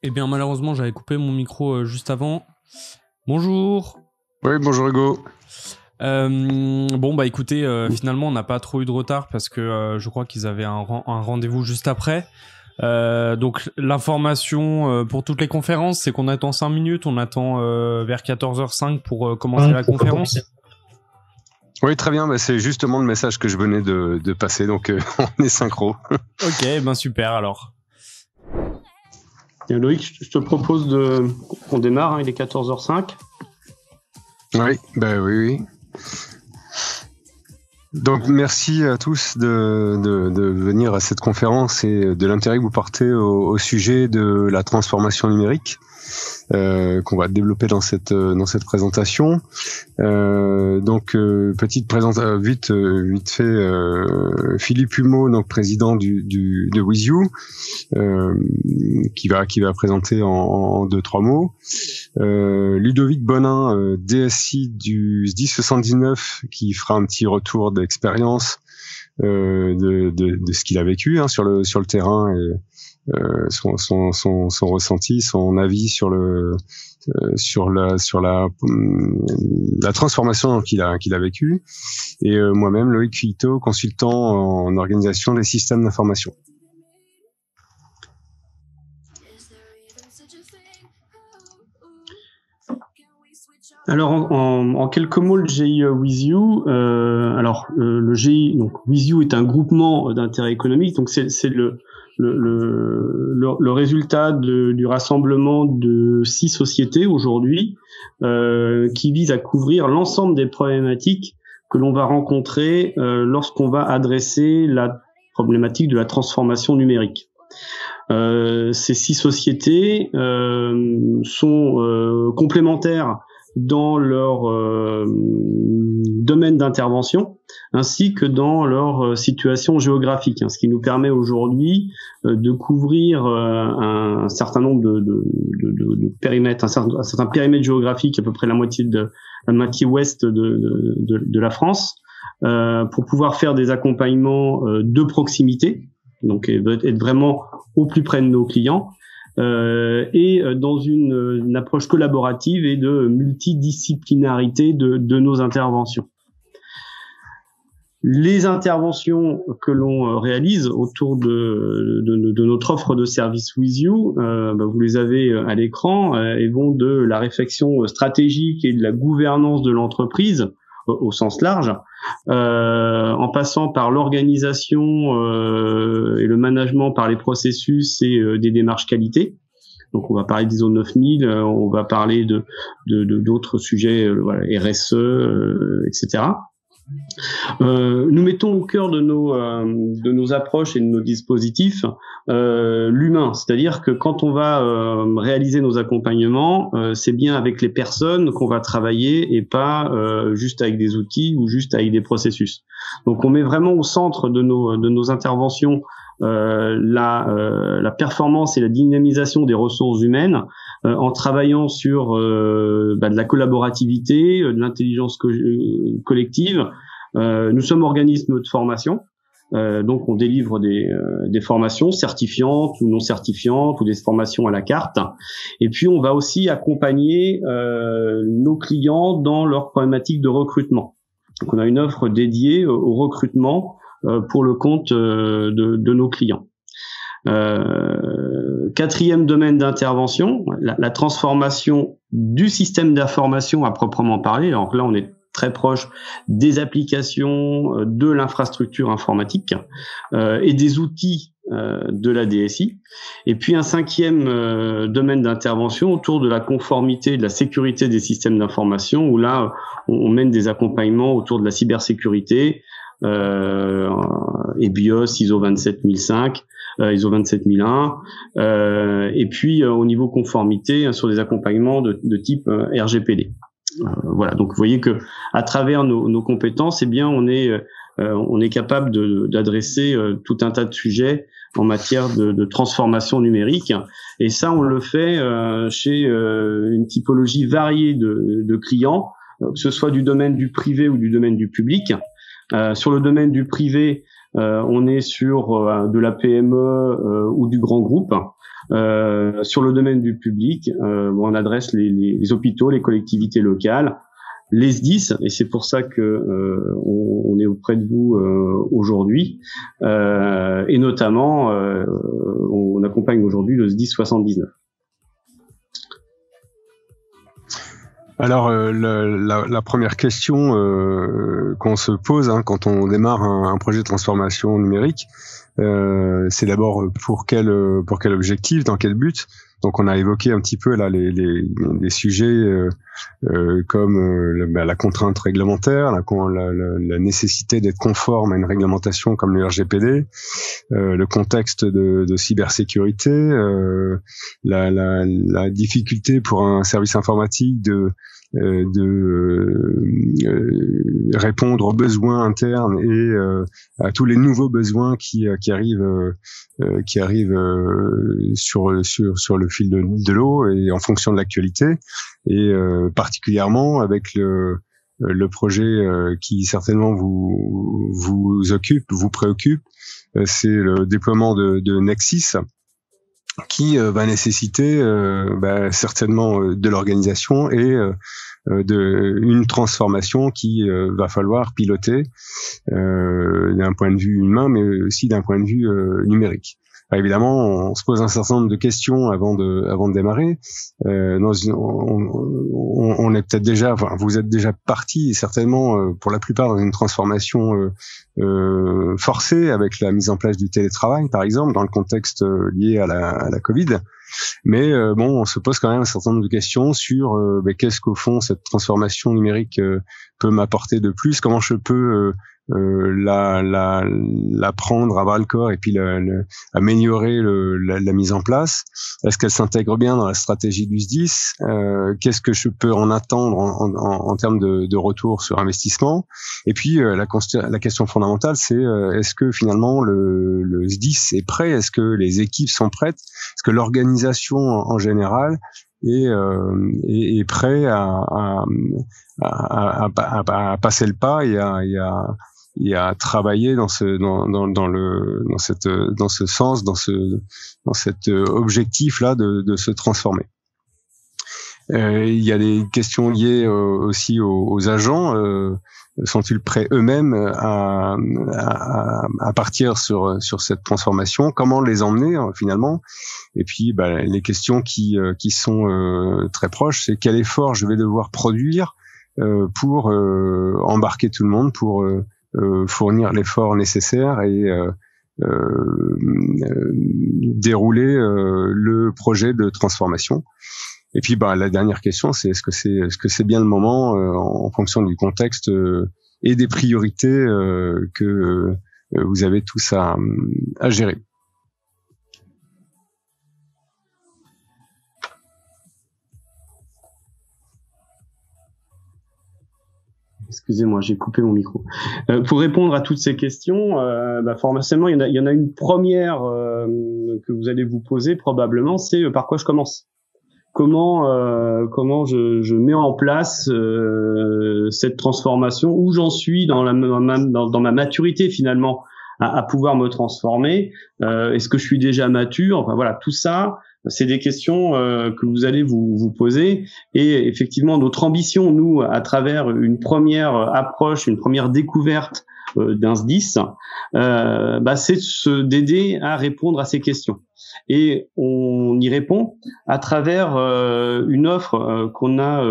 Eh bien, malheureusement, j'avais coupé mon micro juste avant. Bonjour. Oui, bonjour Hugo. Bon, bah écoutez, finalement, on n'a pas trop eu de retard parce que je crois qu'ils avaient un rendez-vous juste après. Donc, l'information pour toutes les conférences, c'est qu'on attend 5 minutes. On attend vers 14h05 pour commencer la conférence. Oui, très bien. Bah, c'est justement le message que je venais de passer. Donc, on est synchro. Ok, ben super alors. Et Loïc, je te propose qu'on démarre, hein, il est 14h05. Oui, bah oui. Donc merci à tous de venir à cette conférence et de l'intérêt que vous portez au sujet de la transformation numérique qu'on va développer dans cette présentation. Donc petite présentation vite fait. Philippe Humeau, donc président de WizU, qui va présenter en 2-3 mots. Ludovic Bonin, DSI du SDI 79, qui fera un petit retour d'expérience de ce qu'il a vécu sur le terrain et son ressenti, son avis sur la transformation qu'il a vécu. Et moi-même, Loïc Cuito, consultant en organisation des systèmes d'information. Alors en quelques mots, le GI WizU. Le GI, donc WizU est un groupement d'intérêt économique, donc c'est le résultat du rassemblement de 6 sociétés aujourd'hui qui visent à couvrir l'ensemble des problématiques que l'on va rencontrer lorsqu'on va adresser la problématique de la transformation numérique. Ces 6 sociétés sont complémentaires dans leur domaine d'intervention ainsi que dans leur situation géographique, ce qui nous permet aujourd'hui de couvrir un certain nombre de périmètres, un certain périmètre géographique, à peu près la moitié ouest de la France, pour pouvoir faire des accompagnements de proximité, donc être vraiment au plus près de nos clients, et dans une approche collaborative et de multidisciplinarité de nos interventions. Les interventions que l'on réalise autour de notre offre de service WizU, vous les avez à l'écran, et vont de la réflexion stratégique et de la gouvernance de l'entreprise au sens large, en passant par l'organisation et le management par les processus et des démarches qualité. Donc on va parler d'ISO 9000, on va parler d'autres sujets, RSE, etc. Nous mettons au cœur de nos approches et de nos dispositifs l'humain, c'est-à-dire que quand on va réaliser nos accompagnements, c'est bien avec les personnes qu'on va travailler et pas juste avec des outils ou juste avec des processus. Donc on met vraiment au centre de nos interventions la performance et la dynamisation des ressources humaines en travaillant sur de la collaborativité, de l'intelligence collective. Nous sommes organisme de formation, donc on délivre des formations certifiantes ou non certifiantes ou des formations à la carte. Et puis on va aussi accompagner nos clients dans leurs problématiques de recrutement. Donc on a une offre dédiée au recrutement pour le compte de nos clients. Quatrième domaine d'intervention, la transformation du système d'information à proprement parler. Alors là, on est très proche des applications, de l'infrastructure informatique et des outils de la DSI. Et puis un cinquième domaine d'intervention autour de la conformité et de la sécurité des systèmes d'information, où là, on mène des accompagnements autour de la cybersécurité, et BIOS, ISO 27005, ISO 27001, et puis au niveau conformité sur des accompagnements de type RGPD. Voilà, donc vous voyez que à travers nos compétences, on est capable d'adresser tout un tas de sujets en matière de transformation numérique, et ça on le fait chez une typologie variée de clients, que ce soit du domaine du privé ou du domaine du public. Sur le domaine du privé, on est sur de la PME ou du grand groupe. Sur le domaine du public, on adresse les hôpitaux, les collectivités locales, les SDIS, et c'est pour ça que on est auprès de vous aujourd'hui, et notamment on accompagne aujourd'hui le SDIS 79. Alors la première question qu'on se pose quand on démarre un projet de transformation numérique, c'est d'abord pour quel objectif, dans quel but. Donc on a évoqué un petit peu là les sujets comme la contrainte réglementaire, la nécessité d'être conforme à une réglementation comme le RGPD, le contexte de cybersécurité, la difficulté pour un service informatique de répondre aux besoins internes et à tous les nouveaux besoins qui arrivent sur le fil de l'eau et en fonction de l'actualité, et particulièrement avec le projet qui certainement vous occupe, vous préoccupe, c'est le déploiement de Nexis, qui va nécessiter certainement de l'organisation et une transformation qui va falloir piloter d'un point de vue humain, mais aussi d'un point de vue numérique. Alors évidemment, on se pose un certain nombre de questions avant de démarrer. On est peut-être déjà, enfin, vous êtes déjà parti, certainement pour la plupart dans une transformation forcée avec la mise en place du télétravail, par exemple, dans le contexte lié à la Covid. Mais on se pose quand même un certain nombre de questions sur qu'est-ce qu'au fond cette transformation numérique peut m'apporter de plus, comment je peux la prendre à bras le corps et puis améliorer la mise en place. Est-ce qu'elle s'intègre bien dans la stratégie du SDIS? Qu'est-ce que je peux en attendre en termes de retour sur investissement? Et puis la question fondamentale, c'est est-ce que finalement le SDIS est prêt? Est-ce que les équipes sont prêtes? Est-ce que l'organisation en général est prêt à passer le pas et à travailler dans ce sens, dans cet objectif là de se transformer. Il y a des questions liées aussi aux agents. Sont-ils prêts eux-mêmes à partir sur cette transformation? Comment les emmener finalement? Et puis les questions qui sont très proches, c'est quel effort je vais devoir produire pour embarquer tout le monde, pour fournir l'effort nécessaire et dérouler le projet de transformation. Et puis la dernière question, c'est est-ce que c'est bien le moment en fonction du contexte et des priorités que vous avez tous à gérer. Excusez-moi, j'ai coupé mon micro. Pour répondre à toutes ces questions, forcément, il y en a une première que vous allez vous poser probablement, c'est par quoi je commence. Comment je mets en place cette transformation, où j'en suis dans ma maturité finalement à pouvoir me transformer. Est-ce que je suis déjà mature? Enfin voilà, tout ça, c'est des questions que vous allez vous poser. Et effectivement, notre ambition, nous, à travers une première approche, une première découverte d'un SDIS, c'est d'aider à répondre à ces questions. Et on y répond à travers une offre qu'on a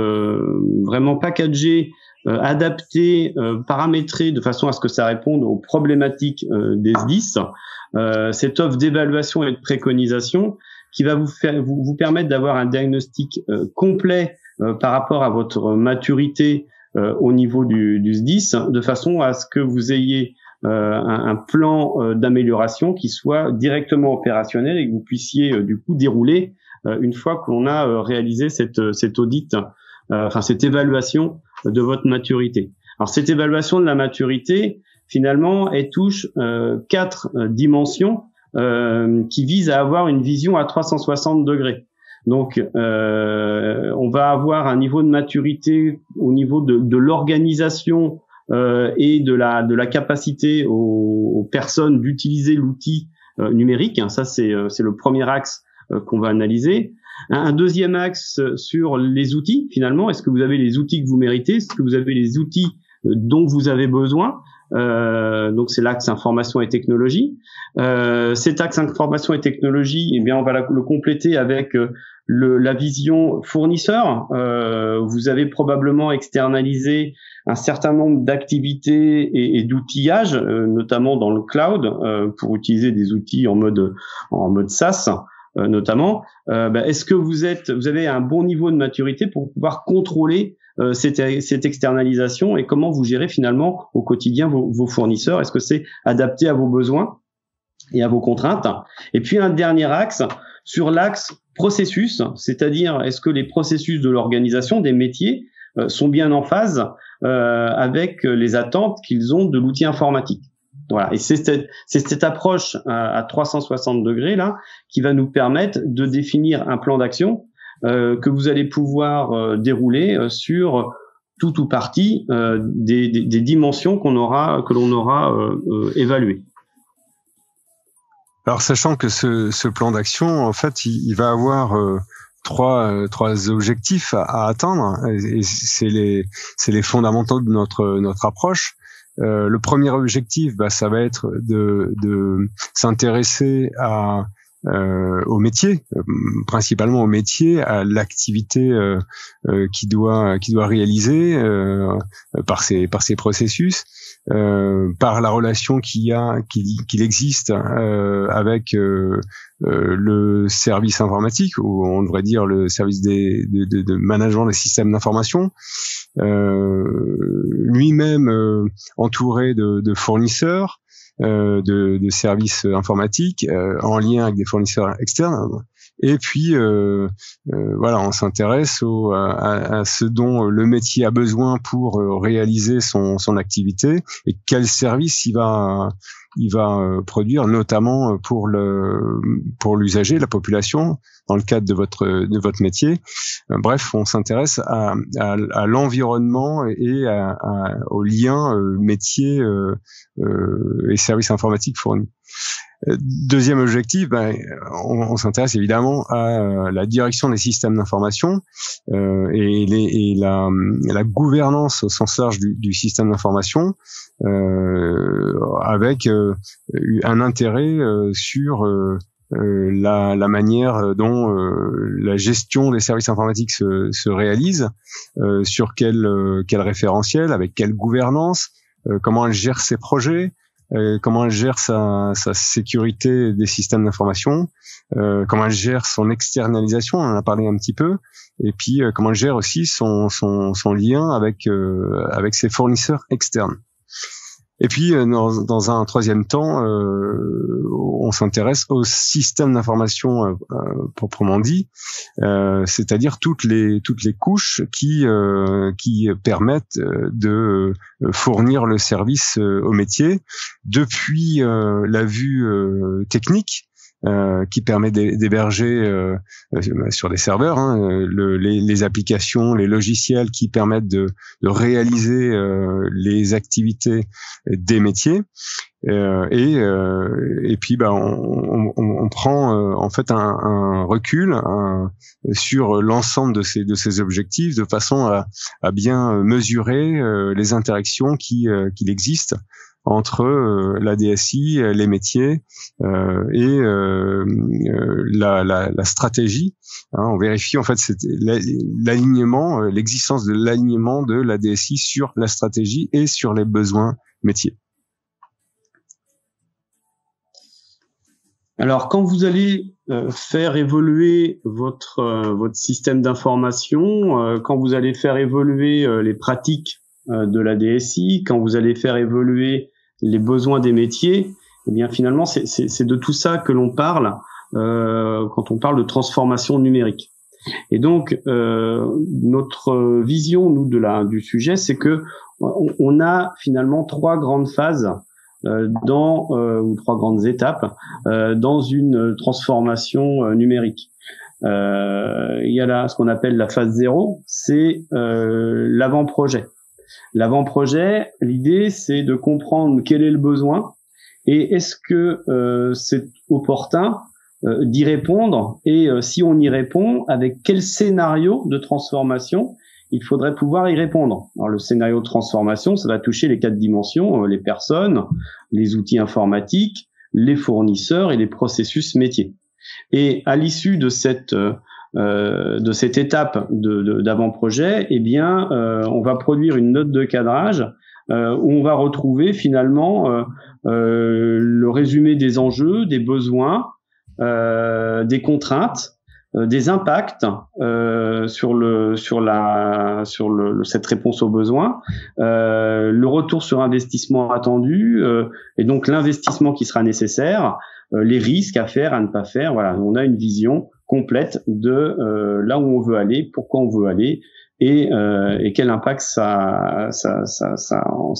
vraiment packagée, adaptée, paramétrée de façon à ce que ça réponde aux problématiques des SDIS. Cette offre d'évaluation et de préconisation qui va vous permettre d'avoir un diagnostic complet par rapport à votre maturité au niveau du SDIS, de façon à ce que vous ayez un plan d'amélioration qui soit directement opérationnel et que vous puissiez du coup dérouler une fois que l'on a réalisé cet audit, cette évaluation de votre maturité. Alors cette évaluation de la maturité, finalement, elle touche 4 dimensions qui visent à avoir une vision à 360 degrés. Donc, on va avoir un niveau de maturité au niveau de l'organisation et de la capacité aux personnes d'utiliser l'outil numérique. Ça, c'est le premier axe qu'on va analyser. Un deuxième axe sur les outils, finalement. Est-ce que vous avez les outils que vous méritez? Est-ce que vous avez les outils dont vous avez besoin? Donc c'est l'axe information et technologie. Cet axe information et technologie, eh bien on va le compléter avec la vision fournisseur. Vous avez probablement externalisé un certain nombre d'activités et d'outillages, notamment dans le cloud, pour utiliser des outils en mode SaaS. Notamment, est-ce que vous avez un bon niveau de maturité pour pouvoir contrôler cette externalisation et comment vous gérez finalement au quotidien vos fournisseurs? Est-ce que c'est adapté à vos besoins et à vos contraintes? Et puis un dernier axe sur l'axe processus, c'est-à-dire est-ce que les processus de l'organisation des métiers sont bien en phase avec les attentes qu'ils ont de l'outil informatique? Voilà, et c'est cette approche à 360 degrés là qui va nous permettre de définir un plan d'action que vous allez pouvoir dérouler sur tout ou partie des dimensions que l'on aura évaluées. Alors sachant que ce plan d'action, en fait, il va avoir trois objectifs à atteindre, et c'est les fondamentaux de notre approche. Le premier objectif, ça va être de s'intéresser au métier, principalement au métier, à l'activité qui doit réaliser par ses processus, par la relation qu'il existe avec le service informatique, ou on devrait dire le service de management des systèmes d'information, lui-même entouré de fournisseurs, de services informatiques, en lien avec des fournisseurs externes. Et puis voilà, on s'intéresse à ce dont le métier a besoin pour réaliser son activité et quel service il va produire, notamment pour l'usager, la population, dans le cadre de votre métier. Bref, on s'intéresse à l'environnement et au lien métier et services informatiques fournis. Deuxième objectif, on s'intéresse évidemment à la direction des systèmes d'information et la gouvernance au sens large du système d'information, avec un intérêt sur la manière dont la gestion des services informatiques se réalise, sur quel référentiel, avec quelle gouvernance, comment elle gère ses projets, comment elle gère sa sécurité des systèmes d'information, comment elle gère son externalisation, on en a parlé un petit peu, et puis comment elle gère aussi son lien avec ses fournisseurs externes. Et puis dans un troisième temps, on s'intéresse au système d'information proprement dit, c'est-à-dire toutes les couches qui permettent de fournir le service au métier, depuis la vue technique, qui permet d'héberger sur des serveurs les applications, les logiciels qui permettent de réaliser les activités des métiers, et puis on prend en fait un recul sur l'ensemble de ces objectifs, de façon à bien mesurer les interactions qu'il existe entre la DSI, les métiers et la stratégie. On vérifie en fait l'alignement, l'existence de l'alignement de la DSI sur la stratégie et sur les besoins métiers. Alors, quand vous allez faire évoluer votre système d'information, quand vous allez faire évoluer les pratiques de la DSI, quand vous allez faire évoluer les besoins des métiers, eh bien finalement c'est de tout ça que l'on parle quand on parle de transformation numérique. Et donc notre vision du sujet, c'est que on a finalement trois grandes phases ou trois grandes étapes dans une transformation numérique. Il y a ce qu'on appelle la phase 0, c'est l'avant-projet. L'avant-projet, l'idée, c'est de comprendre quel est le besoin et est-ce que c'est opportun d'y répondre et si on y répond, avec quel scénario de transformation il faudrait pouvoir y répondre. Alors le scénario de transformation, ça va toucher les 4 dimensions, les personnes, les outils informatiques, les fournisseurs et les processus métiers. Et à l'issue de cette étape d'avant-projet, eh bien, on va produire une note de cadrage où on va retrouver finalement le résumé des enjeux, des besoins, des contraintes, des impacts sur cette réponse aux besoins, le retour sur investissement attendu et donc l'investissement qui sera nécessaire, les risques à faire, à ne pas faire. Voilà, on a une vision complète de là où on veut aller, pourquoi on veut aller et quel impact ça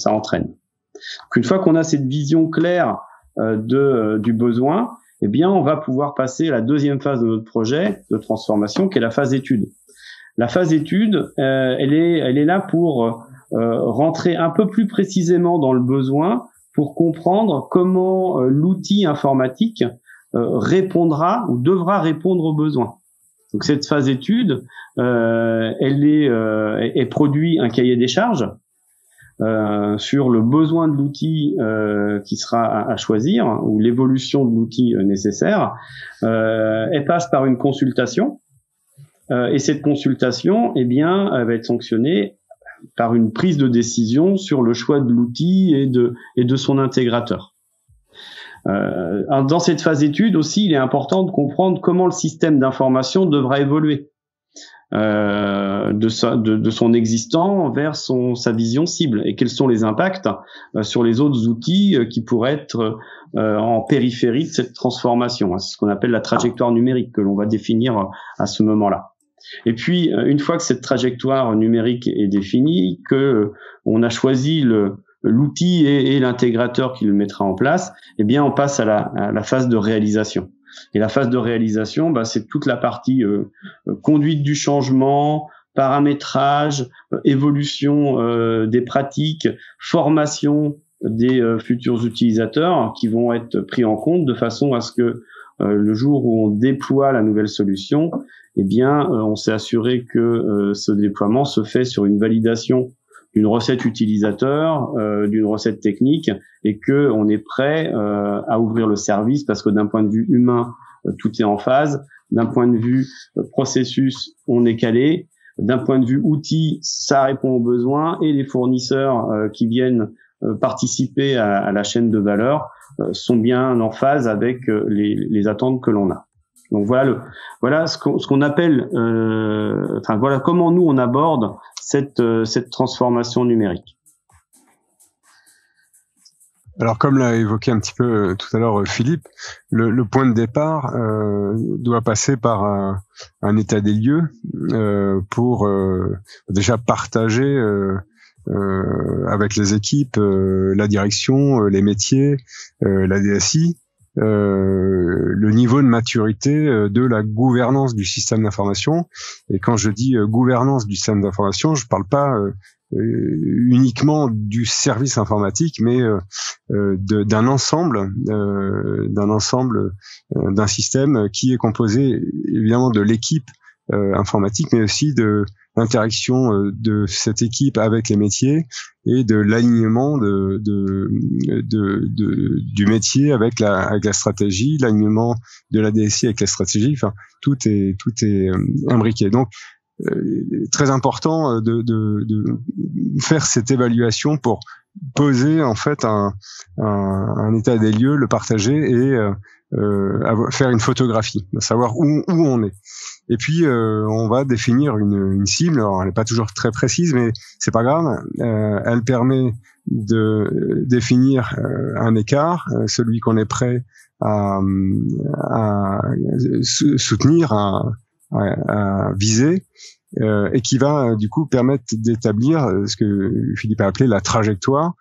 entraîne. Donc une fois qu'on a cette vision claire du besoin, eh bien, on va pouvoir passer à la deuxième phase de notre projet de transformation, qui est la phase étude. La phase étude, elle est là pour rentrer un peu plus précisément dans le besoin, pour comprendre comment l'outil informatique répondra ou devra répondre aux besoins. Donc cette phase étude, elle produit un cahier des charges sur le besoin de l'outil qui sera à choisir ou l'évolution de l'outil nécessaire. Elle passe par une consultation et cette consultation, eh bien, elle va être sanctionnée par une prise de décision sur le choix de l'outil et de son intégrateur. Dans cette phase étude aussi, il est important de comprendre comment le système d'information devra évoluer de son existant vers sa vision cible et quels sont les impacts sur les autres outils qui pourraient être en périphérie de cette transformation. C'est ce qu'on appelle la trajectoire numérique que l'on va définir à ce moment-là. Et puis, une fois que cette trajectoire numérique est définie, que on a choisi l'outil et l'intégrateur qui le mettra en place, eh bien, on passe à la phase de réalisation. Et la phase de réalisation, c'est toute la partie conduite du changement, paramétrage, évolution des pratiques, formation des futurs utilisateurs qui vont être pris en compte de façon à ce que le jour où on déploie la nouvelle solution, eh bien, on s'est assuré que ce déploiement se fait sur une validation d'une recette utilisateur, d'une recette technique, et que on est prêt à ouvrir le service parce que d'un point de vue humain, tout est en phase. D'un point de vue processus, on est calé. D'un point de vue outil, ça répond aux besoins et les fournisseurs qui viennent participer à la chaîne de valeur sont bien en phase avec les attentes que l'on a. Donc voilà ce qu'on appelle, voilà comment nous on aborde cette transformation numérique. Alors comme l'a évoqué un petit peu tout à l'heure Philippe, le point de départ doit passer par un état des lieux pour déjà partager avec les équipes, la direction, les métiers, la DSI, le niveau de maturité de la gouvernance du système d'information. Et quand je dis gouvernance du système d'information, je parle pas uniquement du service informatique, mais d'un ensemble, d'un système qui est composé évidemment de l'équipe informatique, mais aussi de l'interaction de cette équipe avec les métiers et de l'alignement du métier avec la stratégie, l'alignement de la DSI avec la stratégie. Enfin, tout est imbriqué. Donc très important de faire cette évaluation pour poser en fait un état des lieux, le partager et faire une photographie, savoir où on est. Et puis on va définir une cible. Alors elle n'est pas toujours très précise, mais c'est pas grave. Elle permet de définir un écart, celui qu'on est prêt à soutenir, à viser, et qui va du coup permettre d'établir ce que Philippe a appelé la trajectoire,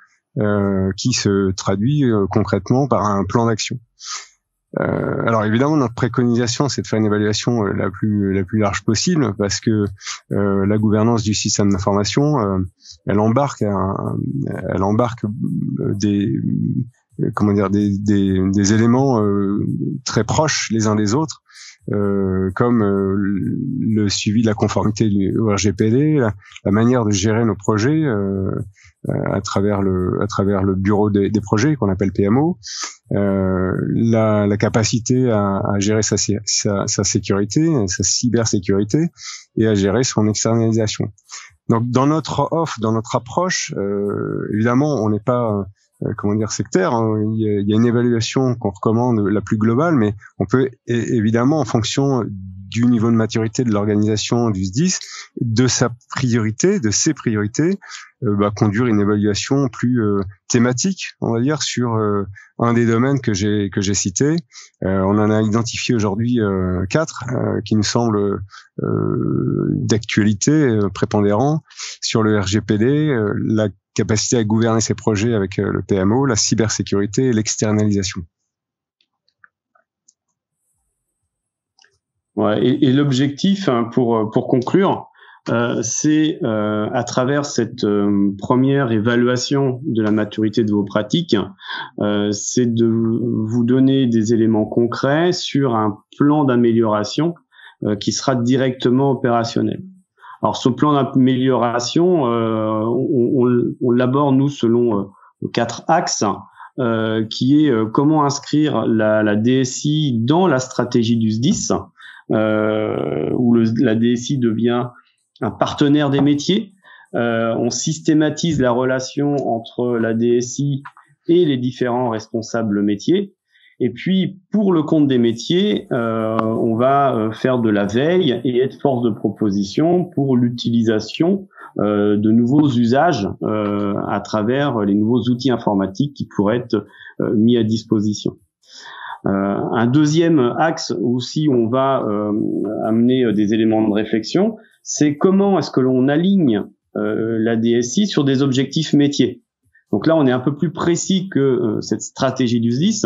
qui se traduit concrètement par un plan d'action. Alors évidemment notre préconisation c'est de faire une évaluation la plus large possible parce que la gouvernance du système d'information elle embarque des des éléments très proches les uns des autres, comme le suivi de la conformité au RGPD, la manière de gérer nos projets à travers le bureau des projets qu'on appelle PMO, la capacité à gérer sa sécurité, sa cybersécurité, et à gérer son externalisation. Donc dans notre offre, dans notre approche, évidemment, on n'est pas sectaire, hein. Il y a une évaluation qu'on recommande, la plus globale, mais on peut évidemment, en fonction du niveau de maturité de l'organisation du SDIS, de ses priorités, conduire une évaluation plus thématique, on va dire, sur un des domaines que j'ai cité. On en a identifié aujourd'hui 4 qui nous semblent d'actualité, prépondérants, sur le RGPD, la capacité à gouverner ses projets avec le PMO, la cybersécurité et l'externalisation. Ouais, et l'objectif, hein, pour conclure, c'est à travers cette première évaluation de la maturité de vos pratiques, c'est de vous donner des éléments concrets sur un plan d'amélioration qui sera directement opérationnel. Alors ce plan d'amélioration, on l'aborde nous selon 4 axes, qui est comment inscrire la DSI dans la stratégie du SDIS, où la DSI devient un partenaire des métiers. On systématise la relation entre la DSI et les différents responsables métiers. Et puis, pour le compte des métiers, on va faire de la veille et être force de proposition pour l'utilisation de nouveaux usages à travers les nouveaux outils informatiques qui pourraient être mis à disposition. Un deuxième axe aussi où on va amener des éléments de réflexion, c'est comment est-ce que l'on aligne la DSI sur des objectifs métiers. Donc là, on est un peu plus précis que cette stratégie du SDIS.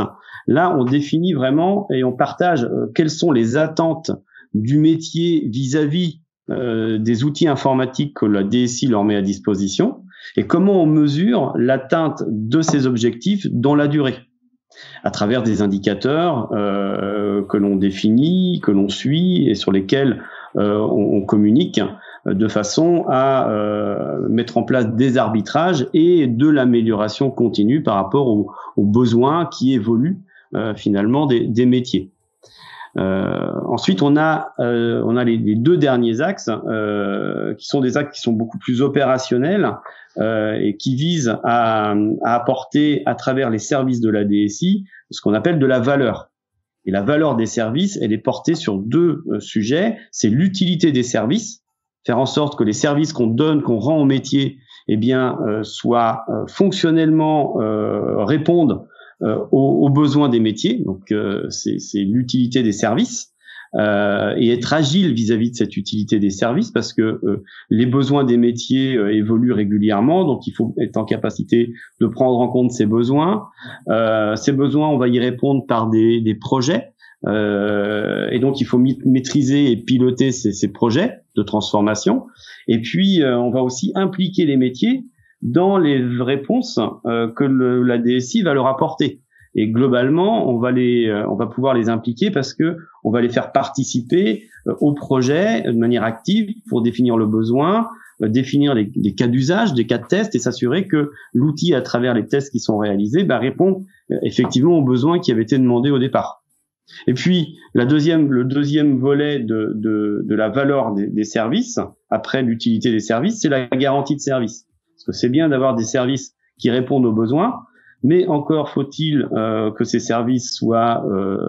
Là, on définit vraiment et on partage quelles sont les attentes du métier vis-à-vis des outils informatiques que la DSI leur met à disposition et comment on mesure l'atteinte de ces objectifs dans la durée à travers des indicateurs que l'on définit, que l'on suit et sur lesquels on communique de façon à mettre en place des arbitrages et de l'amélioration continue par rapport aux besoins qui évoluent finalement des métiers. Ensuite, on a les 2 derniers axes qui sont des axes qui sont beaucoup plus opérationnels et qui visent à apporter à travers les services de la DSI ce qu'on appelle de la valeur. Et la valeur des services, elle est portée sur 2 sujets. C'est l'utilité des services, faire en sorte que les services qu'on donne, qu'on rend au métier, soient fonctionnellement répondent aux besoins des métiers. Donc c'est l'utilité des services et être agile vis-à-vis de cette utilité des services parce que les besoins des métiers évoluent régulièrement, donc il faut être en capacité de prendre en compte ces besoins. Ces besoins, on va y répondre par des projets. Et donc il faut maîtriser et piloter ces projets de transformation. Et puis on va aussi impliquer les métiers dans les réponses que la DSI va leur apporter. Et globalement, on va pouvoir les impliquer parce que on va les faire participer au projet de manière active pour définir le besoin, définir des cas d'usage, des cas de test et s'assurer que l'outil, à travers les tests qui sont réalisés, répond effectivement aux besoins qui avaient été demandés au départ. Et puis le deuxième volet de la valeur des services, après l'utilité des services, c'est la garantie de service. Parce que c'est bien d'avoir des services qui répondent aux besoins, mais encore faut-il que ces services soient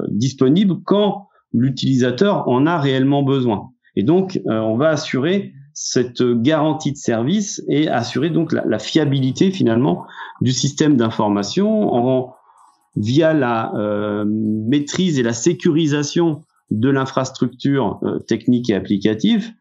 disponibles quand l'utilisateur en a réellement besoin. Et donc on va assurer cette garantie de service et assurer donc la fiabilité finalement du système d'information via la maîtrise et la sécurisation de l'infrastructure technique et applicative,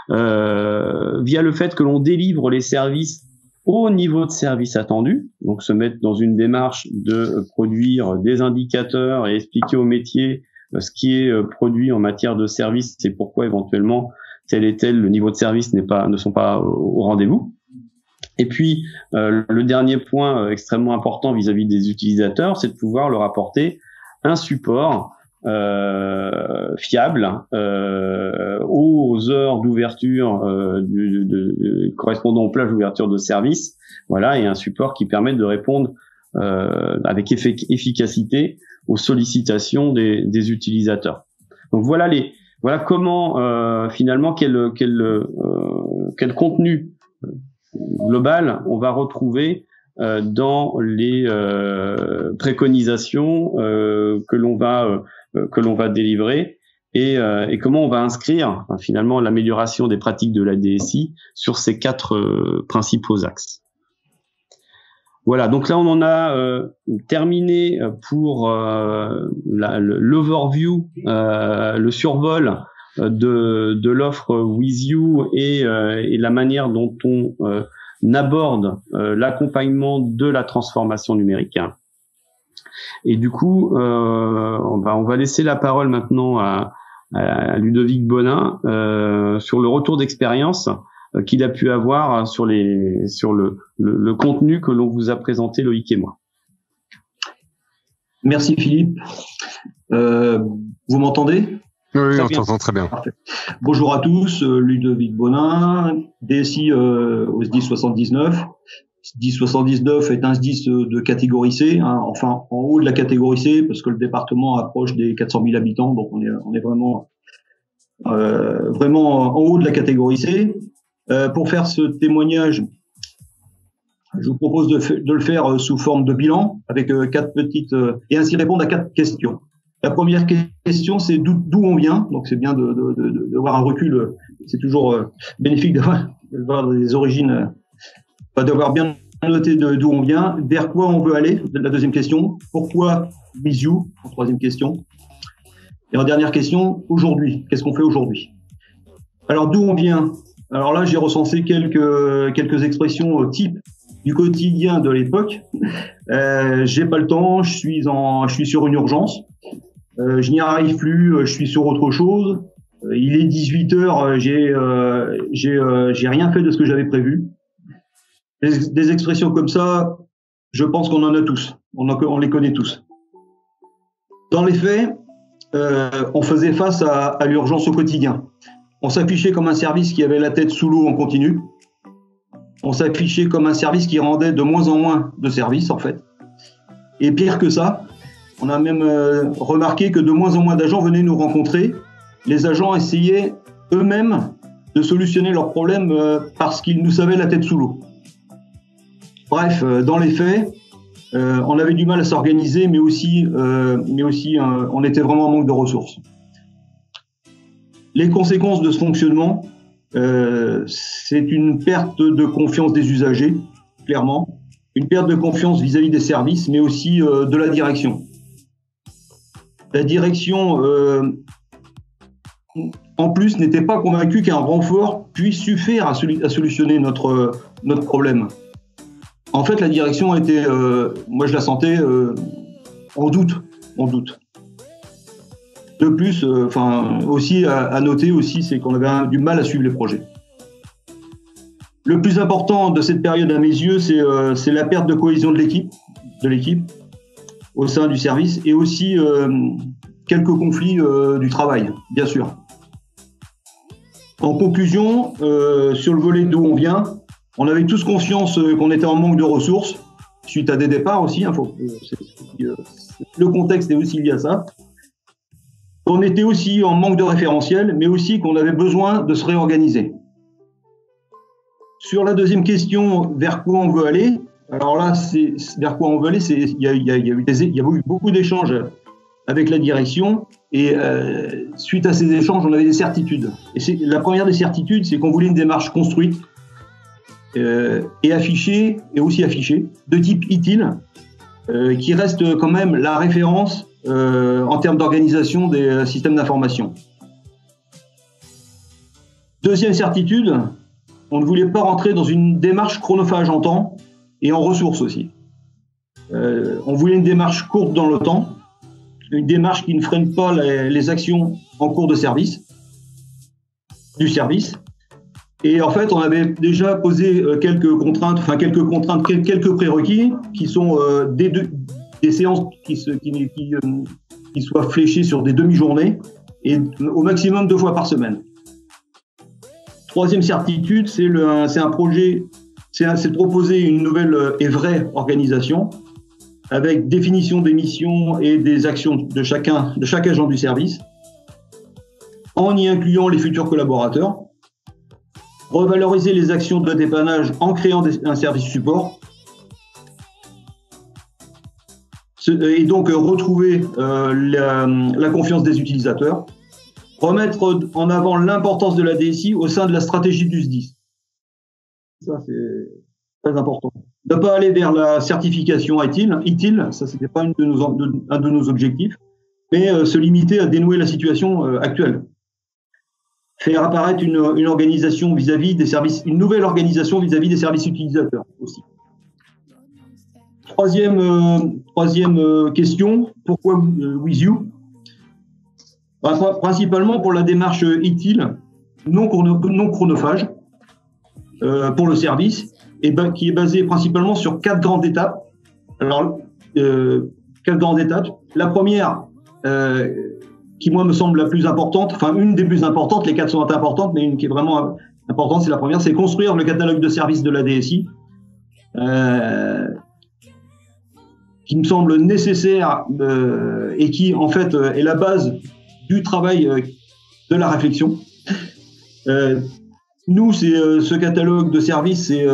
via le fait que l'on délivre les services au niveau de service attendu, donc se mettre dans une démarche de produire des indicateurs et expliquer au métier ce qui est produit en matière de service, c'est pourquoi éventuellement tel et tel le niveau de service ne sont pas au rendez-vous. Et puis, le dernier point extrêmement important vis-à-vis des utilisateurs, c'est de pouvoir leur apporter un support fiable aux heures d'ouverture correspondant aux plages d'ouverture de service, voilà, et un support qui permet de répondre avec efficacité aux sollicitations des utilisateurs. Donc voilà comment finalement quel contenu global on va retrouver dans les préconisations que l'on va délivrer et comment on va inscrire finalement l'amélioration des pratiques de la DSI sur ces 4 principaux axes. Voilà, donc là on en a terminé pour l'overview, le survol de l'offre WizU et la manière dont on aborde l'accompagnement de la transformation numérique. Et du coup, on va laisser la parole maintenant à Ludovic Bonin sur le retour d'expérience qu'il a pu avoir sur le contenu que l'on vous a présenté, Loïc et moi. Merci Philippe. Vous m'entendez ? Oui, on t'entend très bien. Parfait. Bonjour à tous, Ludovic Bonin, DSI au SDIS 79. SDIS 79 est un SDIS de catégorie C, enfin en haut de la catégorie C, parce que le département approche des 400 000 habitants, donc on est vraiment en haut de la catégorie C. Pour faire ce témoignage, je vous propose de le faire sous forme de bilan, avec 4 petites et ainsi répondre à 4 questions. La première question, c'est d'où on vient. Donc, c'est bien d'avoir un recul. C'est toujours bénéfique d'avoir des origines, d'avoir bien noté d'où on vient, vers quoi on veut aller. La deuxième question, pourquoi WizU, en troisième question. Et en dernière question, aujourd'hui, qu'est-ce qu'on fait aujourd'hui? Alors, d'où on vient? Alors là, j'ai recensé quelques expressions types du quotidien de l'époque. J'ai pas le temps, je suis sur une urgence. Je n'y arrive plus, je suis sur autre chose. Il est 18h, j'ai rien fait de ce que j'avais prévu. Des expressions comme ça, je pense qu'on en a tous. On les connaît tous. Dans les faits, on faisait face à l'urgence au quotidien. On s'affichait comme un service qui avait la tête sous l'eau en continu. On s'affichait comme un service qui rendait de moins en moins de services, en fait. Et pire que ça, on a même remarqué que de moins en moins d'agents venaient nous rencontrer. Les agents essayaient eux-mêmes de solutionner leurs problèmes parce qu'ils nous savaient la tête sous l'eau. Bref, dans les faits, on avait du mal à s'organiser, mais aussi on était vraiment en manque de ressources. Les conséquences de ce fonctionnement, c'est une perte de confiance des usagers, clairement, une perte de confiance vis-à-vis des services, mais aussi de la direction. La direction, en plus, n'était pas convaincue qu'un renfort puisse suffire à solutionner notre problème. En fait, la direction était, moi je la sentais en doute. De plus, aussi à noter aussi, c'est qu'on avait du mal à suivre les projets. Le plus important de cette période à mes yeux, c'est la perte de cohésion de l'équipe au sein du service et aussi quelques conflits du travail, bien sûr. En conclusion, sur le volet d'où on vient, on avait tous conscience qu'on était en manque de ressources suite à des départs aussi. Le contexte est aussi lié à ça. On était aussi en manque de référentiel, mais aussi qu'on avait besoin de se réorganiser. Sur la deuxième question, vers quoi on veut aller? Alors là, vers quoi on veut aller, il y a eu beaucoup d'échanges avec la direction et suite à ces échanges, on avait des certitudes. Et la première des certitudes, c'est qu'on voulait une démarche construite et affichée, de type ITIL, qui reste quand même la référence en termes d'organisation des systèmes d'information. Deuxième certitude, on ne voulait pas rentrer dans une démarche chronophage en temps et en ressources aussi. On voulait une démarche courte dans le temps, une démarche qui ne freine pas les actions en cours de service, Et en fait, on avait déjà posé quelques prérequis qui sont des séances qui soient fléchées sur des demi-journées et au maximum 2 fois par semaine. Troisième certitude, c'est de proposer une nouvelle et vraie organisation avec définition des missions et des actions de chaque agent du service, en y incluant les futurs collaborateurs, revaloriser les actions de dépannage en créant un service support, et donc retrouver la confiance des utilisateurs, remettre en avant l'importance de la DSI au sein de la stratégie du SDIS. Ça, c'est très important. Ne pas aller vers la certification ITIL, ça, c'était pas un de nos objectifs, mais se limiter à dénouer la situation actuelle. Faire apparaître une organisation vis-à-vis des services, une nouvelle organisation vis-à-vis des services utilisateurs aussi. Troisième question, pourquoi WizU? Principalement pour la démarche ITIL non chronophage pour le service, et qui est basée principalement sur 4 grandes étapes. Alors, 4 grandes étapes. La première, qui moi me semble la plus importante, enfin une des plus importantes, les 4 sont importantes, mais une qui est vraiment importante, c'est la première, c'est construire le catalogue de services de la DSI, qui me semble nécessaire et qui en fait est la base du travail de la réflexion. Nous, c'est ce catalogue de services, c'est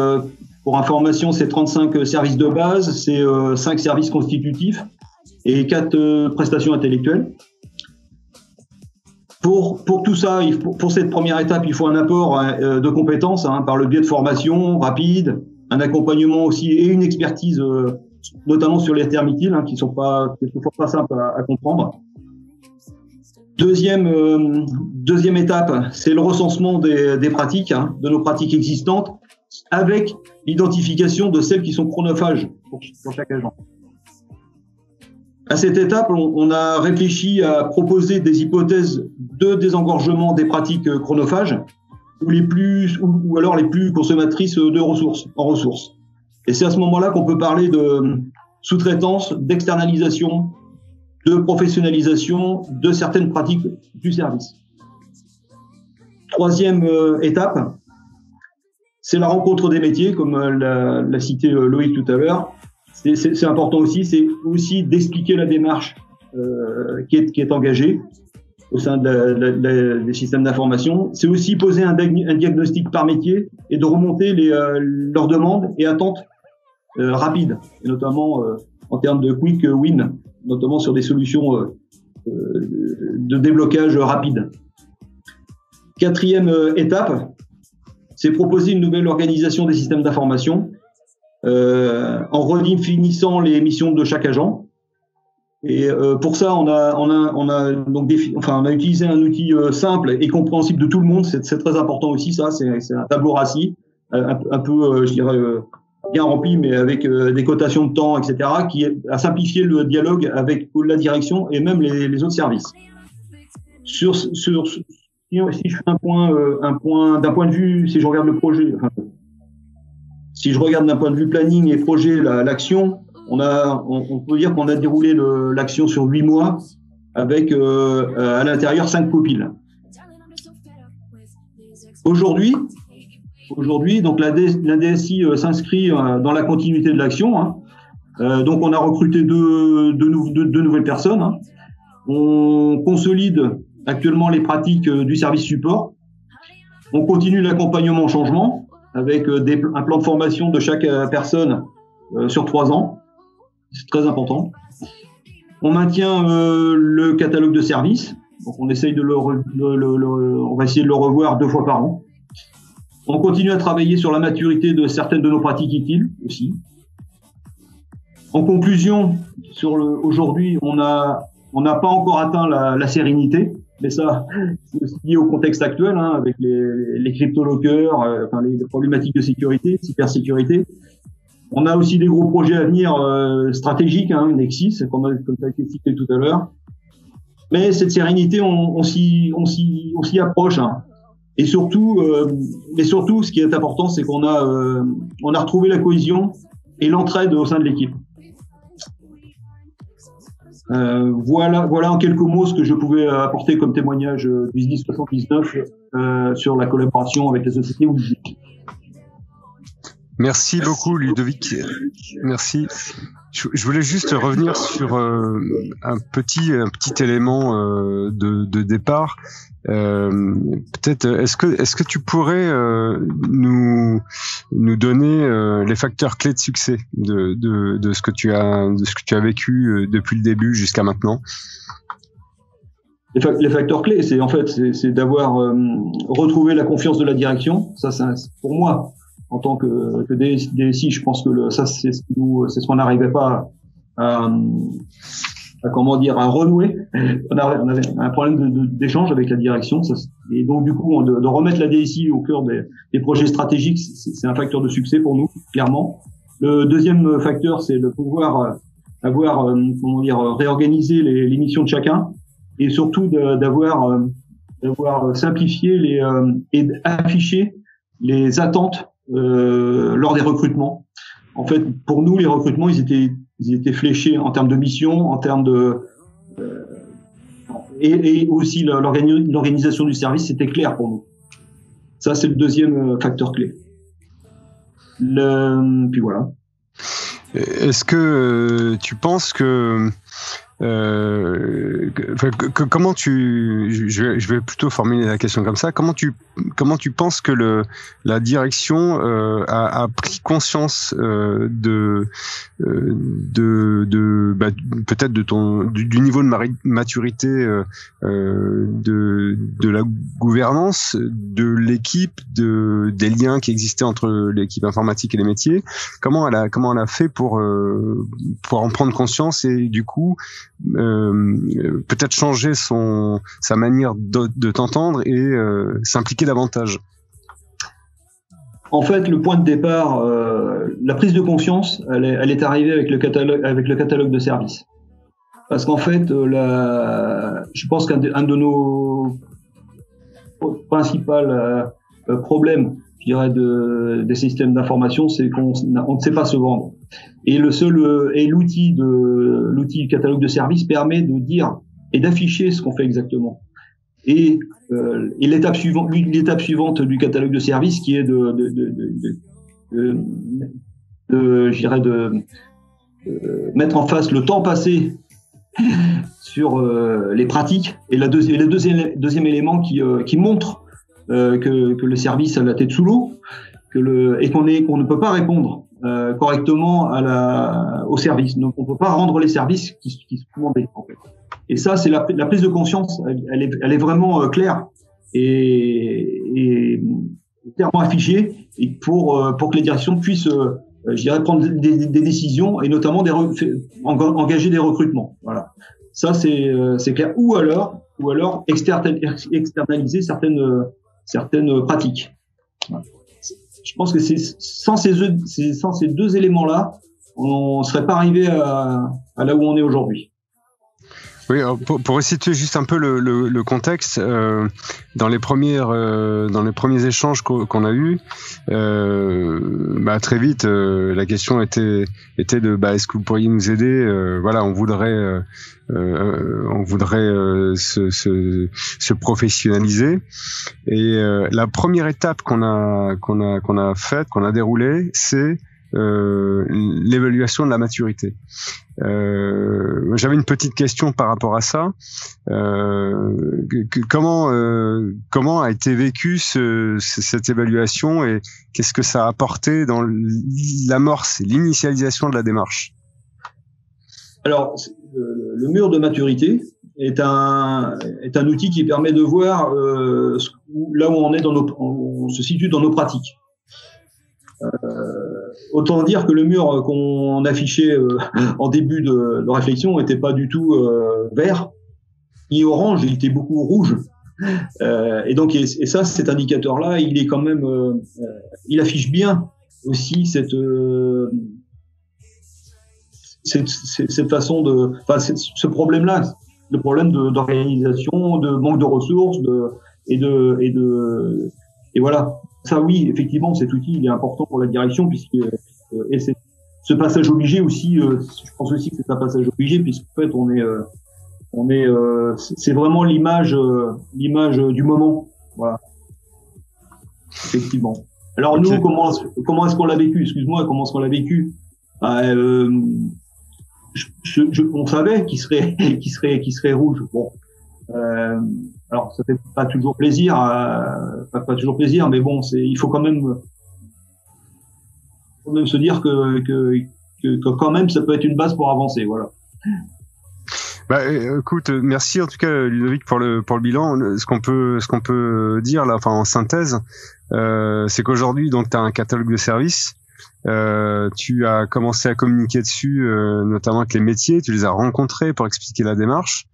pour information, c'est 35 services de base, c'est 5 services constitutifs et 4 prestations intellectuelles. Pour tout ça, pour cette première étape, il faut un apport de compétences par le biais de formation rapide, un accompagnement aussi et une expertise, notamment sur les termes ITIL, qui sont pas simples à comprendre. Deuxième étape, c'est le recensement des pratiques, de nos pratiques existantes, avec l'identification de celles qui sont chronophages pour chaque agent. À cette étape, on a réfléchi à proposer des hypothèses de désengorgement des pratiques chronophages ou alors les plus consommatrices de ressources. Et c'est à ce moment-là qu'on peut parler de sous-traitance, d'externalisation, de professionnalisation de certaines pratiques du service. Troisième étape, c'est la rencontre des métiers, comme l'a cité Loïc tout à l'heure. C'est important aussi, c'est aussi d'expliquer la démarche qui est engagée au sein des systèmes d'information. C'est aussi poser un diagnostic par métier et de remonter leurs demandes et attentes rapides, et notamment en termes de quick win, notamment sur des solutions de déblocage rapide. Quatrième étape, c'est proposer une nouvelle organisation des systèmes d'information en redéfinissant les missions de chaque agent. Et pour ça, on a utilisé un outil simple et compréhensible de tout le monde. C'est très important aussi, ça. C'est un tableau RACI, un peu, je dirais, bien rempli, mais avec des cotations de temps, etc., qui a simplifié le dialogue avec la direction et même les autres services. Si je fais un point d'un point de vue, si je regarde le projet, si je regarde d'un point de vue planning et projet l'action, on peut dire qu'on a déroulé l'action sur 8 mois avec à l'intérieur 5 copiles. Aujourd'hui, donc la DSI s'inscrit dans la continuité de l'action. Donc on a recruté deux nouvelles personnes. On consolide actuellement les pratiques du service support. On continue l'accompagnement au changement avec un plan de formation de chaque personne sur 3 ans. C'est très important. On maintient le catalogue de services. Donc on essaye on va essayer de le revoir 2 fois par an. On continue à travailler sur la maturité de certaines de nos pratiques ITIL aussi. En conclusion, aujourd'hui, on n'a pas encore atteint la sérénité, mais ça, c'est aussi lié au contexte actuel, avec les crypto-lockers, les problématiques de sécurité, de cybersécurité. On a aussi des gros projets à venir stratégiques, Nexis, comme ça a été cité tout à l'heure. Mais cette sérénité, on s'y approche. Et surtout, ce qui est important, c'est qu'on a retrouvé la cohésion et l'entraide au sein de l'équipe. Voilà en quelques mots ce que je pouvais apporter comme témoignage du SDI 79 sur la collaboration avec les sociétés Wiziu. Merci beaucoup Ludovic. Merci. Je voulais juste revenir sur un petit élément de départ. Peut-être est-ce que tu pourrais nous donner les facteurs clés de succès de ce que tu as vécu depuis le début jusqu'à maintenant? Les facteurs clés, c'est d'avoir retrouvé la confiance de la direction. Ça, pour moi, en tant que DSI, je pense que c'est ce qu'on n'arrivait pas à renouer. On avait un problème d'échange avec la direction. Et donc, du coup, de remettre la DSI au cœur des projets stratégiques, c'est un facteur de succès pour nous, clairement. Le deuxième facteur, c'est de pouvoir réorganiser les missions de chacun, et surtout d'avoir simplifié et affiché les attentes lors des recrutements. En fait, pour nous, les recrutements, ils étaient fléchés en termes de mission, en termes et aussi l'organisation du service, c'était clair pour nous. Ça, c'est le deuxième facteur clé. Puis voilà. Est-ce que tu penses que comment je vais plutôt formuler la question comme ça. Comment tu penses que la direction a pris conscience peut-être du niveau de maturité de la gouvernance, de l'équipe, des liens qui existaient entre l'équipe informatique et les métiers. Comment elle a fait pour en prendre conscience et du coup peut-être changer sa manière de t'entendre et s'impliquer davantage? En fait, le point de départ, la prise de conscience, elle est arrivée avec le catalogue de services. Parce qu'en fait, je pense qu'un de nos principaux problèmes, je dirais, des systèmes d'information, c'est qu'on ne sait pas se vendre. Et l'outil catalogue de services permet de dire et d'afficher ce qu'on fait exactement. Et l'étape suivante du catalogue de services, qui est de mettre en face le temps passé sur les pratiques, et le deuxième élément qui montre que le service a la tête sous l'eau, et qu'on ne peut pas répondre correctement au service. Donc, on ne peut pas rendre les services qui sont demandés, en fait. Et ça, c'est la prise de conscience. Elle est vraiment claire et clairement affichée, et pour que les directions puissent, prendre des décisions, et notamment engager des recrutements. Voilà. Ça, c'est clair. Ou alors externaliser certaines pratiques. Voilà. Je pense que sans ces deux éléments-là, on serait pas arrivé à là où on est aujourd'hui. Oui, pour resituer juste un peu le contexte, dans les premiers échanges qu'on a eus, très vite la question était de est-ce que vous pourriez nous aider, on voudrait se professionnaliser, et la première étape qu'on a déroulée, c'est l'évaluation de la maturité. J'avais une petite question par rapport à ça. Comment a été vécue cette évaluation, et qu'est-ce que ça a apporté dans l'amorce et l'initialisation de la démarche? Alors, le mur de maturité est un outil qui permet de voir là où on se situe dans nos pratiques. Autant dire que le mur qu'on affichait en début de réflexion n'était pas du tout vert ni orange, il était beaucoup rouge. Et ça, cet indicateur-là, il est quand même, il affiche bien aussi cette façon ce problème-là, le problème d'organisation, de manque de ressources, et voilà. Ça, oui, effectivement, cet outil, il est important pour la direction et c'est ce passage obligé aussi. Je pense aussi que c'est un passage obligé puisqu'en fait, c'est vraiment l'image du moment. Voilà. Effectivement. Alors okay. Nous, comment est-ce qu'on l'a vécu? Excuse-moi, comment est-ce qu'on l'a vécu? On savait qu'il serait rouge. Bon. Alors ça fait pas toujours plaisir, pas toujours plaisir, mais bon, il faut quand même se dire que quand même ça peut être une base pour avancer, voilà. Bah, écoute, merci en tout cas Ludovic pour le bilan. Ce qu'on peut dire là, enfin en synthèse, c'est qu'aujourd'hui donc tu as un catalogue de services. Tu as commencé à communiquer dessus, notamment avec les métiers. Tu les as rencontrés pour expliquer la démarche.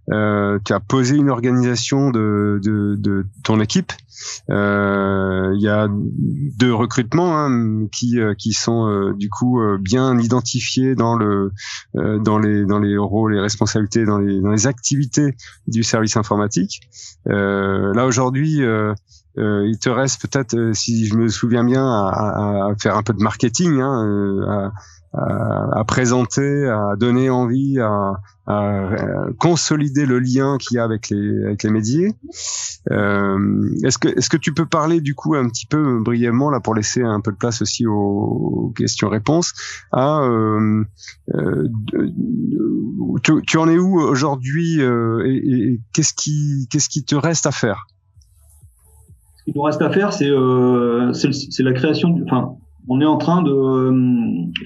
Tu as posé une organisation de ton équipe. Il y a 2 recrutements qui sont du coup bien identifiés dans les rôles et responsabilités, dans les activités du service informatique. Là aujourd'hui, il te reste peut-être, si je me souviens bien, à faire un peu de marketing, à présenter, à donner envie, à consolider le lien qu'il y a avec les médias. Est-ce que tu peux parler du coup un petit peu brièvement là pour laisser un peu de place aussi aux questions-réponses tu en es où aujourd'hui et qu'est-ce qui te reste à faire? Ce qu'il nous reste à faire, c'est la création. On est en train de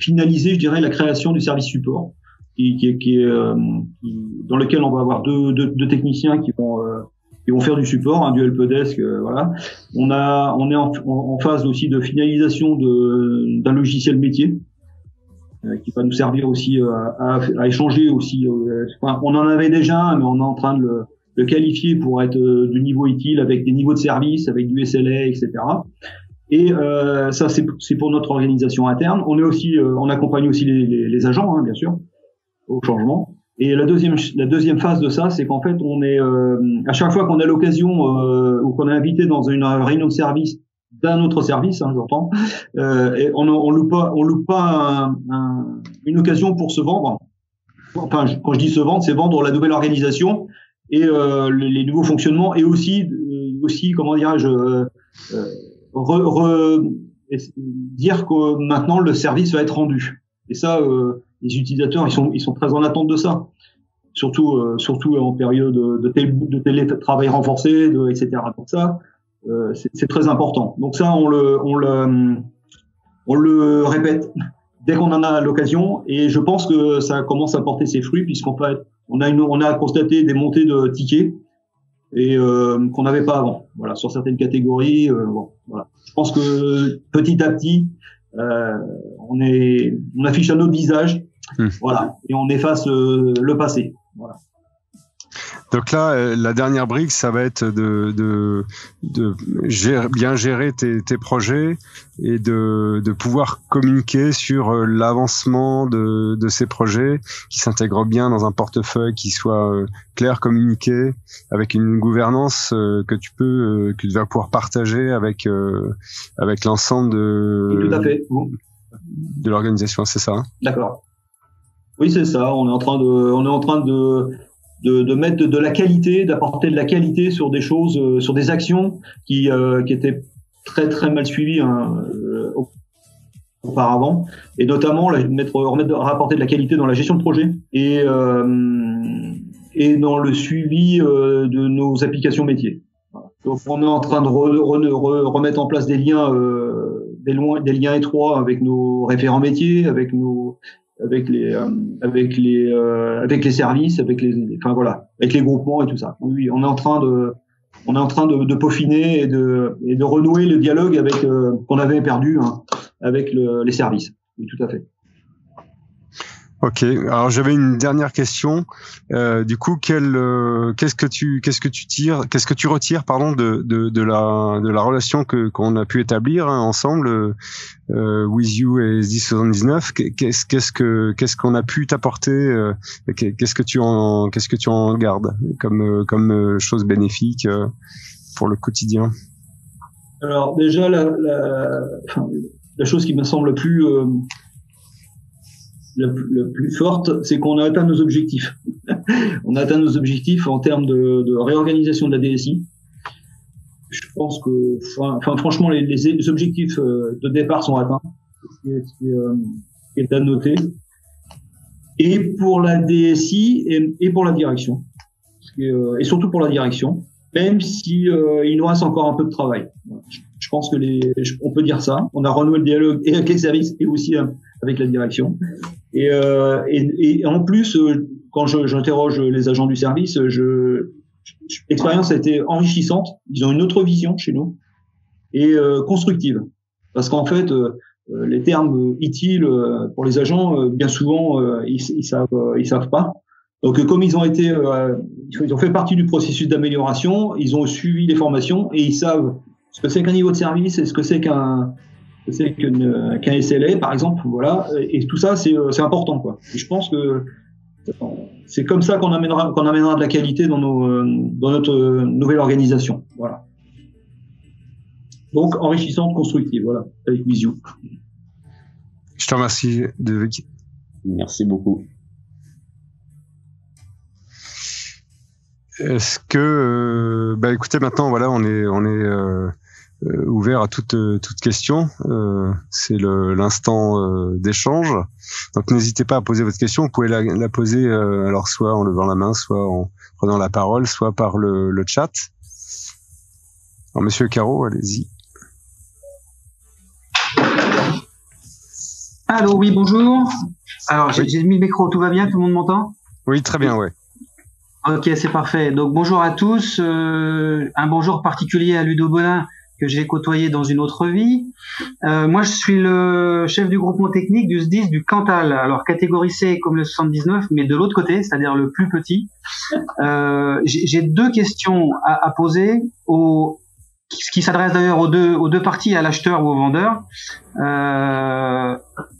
finaliser, je dirais, la création du service support, dans lequel on va avoir deux techniciens qui vont faire du support, du helpdesk, voilà. On est en phase aussi de finalisation d'un logiciel métier qui va nous servir aussi à échanger aussi. On en avait déjà un, mais on est en train de le qualifier pour être du niveau utile avec des niveaux de service, avec du SLA, etc. Et ça, c'est pour notre organisation interne. On accompagne aussi les agents, bien sûr, au changement. Et la deuxième phase de ça, c'est qu'en fait, on est à chaque fois qu'on a l'occasion ou qu'on est invité dans une réunion de service d'un autre service, j'entends, et on loupe pas une occasion pour se vendre. Enfin, quand je dis se vendre, c'est vendre la nouvelle organisation et les nouveaux fonctionnements, et aussi comment dirais-je, dire que maintenant le service va être rendu. Et ça, les utilisateurs, ils sont très en attente de ça. Surtout en période de télétravail renforcé, etc. Donc ça, c'est très important. Donc ça, on le répète dès qu'on en a l'occasion, et je pense que ça commence à porter ses fruits, on a constaté des montées de tickets et qu'on n'avait pas avant. Voilà, sur certaines catégories. Voilà. Je pense que petit à petit, on affiche un autre visage. Voilà, et on efface le passé. Voilà. Donc là, la dernière brique, ça va être de bien gérer tes projets et de pouvoir communiquer sur l'avancement de ces projets qui s'intègrent bien dans un portefeuille qui soit clair, communiqué, avec une gouvernance que tu vas pouvoir partager avec l'ensemble tout à fait. de l'organisation, c'est ça, hein? D'accord. Oui, c'est ça. On est en train de mettre de la qualité, d'apporter de la qualité sur des choses, sur des actions qui étaient très très mal suivies auparavant, et notamment rapporter de la qualité dans la gestion de projet et dans le suivi de nos applications métiers. Voilà. Donc on est en train de remettre en place des liens étroits avec nos référents métiers, avec les services, avec les groupements et tout ça. Oui, on est en train de peaufiner et de renouer le dialogue qu'on avait perdu avec les services. Oui, tout à fait. Ok. Alors j'avais une dernière question. Du coup, qu'est-ce que tu retires, pardon, de la relation qu'on a pu établir ensemble, With You et SD79. Qu'est-ce qu'on a pu t'apporter, qu'est-ce que tu en gardes comme chose bénéfique pour le quotidien? Alors déjà, la chose qui me semble la plus forte, c'est qu'on a atteint nos objectifs. On a atteint nos objectifs en termes de réorganisation de la DSI. Je pense que, franchement, les objectifs de départ sont atteints, ce qui est à noter. Et pour la DSI et pour la direction, et surtout pour la direction, même si il nous reste encore un peu de travail. Je pense que on peut dire ça. On a renoué le dialogue et avec les services et aussi avec la direction. Et en plus, quand j'interroge les agents du service, l'expérience a été enrichissante. Ils ont une autre vision chez nous et constructive. Parce qu'en fait, les termes utiles pour les agents, bien souvent, ils savent pas. Donc, comme ils ont fait partie du processus d'amélioration, ils ont suivi les formations et ils savent ce que c'est qu'un niveau de service et ce que c'est qu'un SLA, par exemple, voilà. Et tout ça, c'est important, quoi. Et je pense que c'est comme ça qu'on amènera de la qualité dans notre nouvelle organisation, voilà. Donc, enrichissante, constructive, voilà, avec Visio. Je te remercie, Ludovic. Merci beaucoup. Est-ce que, écoutez, maintenant, voilà, on est ouvert à toute question. C'est l'instant d'échange. Donc, n'hésitez pas à poser votre question. Vous pouvez la poser, alors soit en levant la main, soit en prenant la parole, soit par le chat. Alors, Monsieur Caro, allez-y. Allô, oui, bonjour. Alors, j'ai mis le micro, tout va bien, tout le monde m'entend? Oui, très bien, ouais. Ok, c'est parfait. Donc, bonjour à tous. Un bonjour particulier à Ludo Bonin, que j'ai côtoyé dans une autre vie. Moi, je suis le chef du groupement technique du SDIS du Cantal. Alors, catégorie C comme le 79, mais de l'autre côté, c'est-à-dire le plus petit. J'ai deux questions à poser ce qui s'adresse d'ailleurs aux deux parties, à l'acheteur ou au vendeur.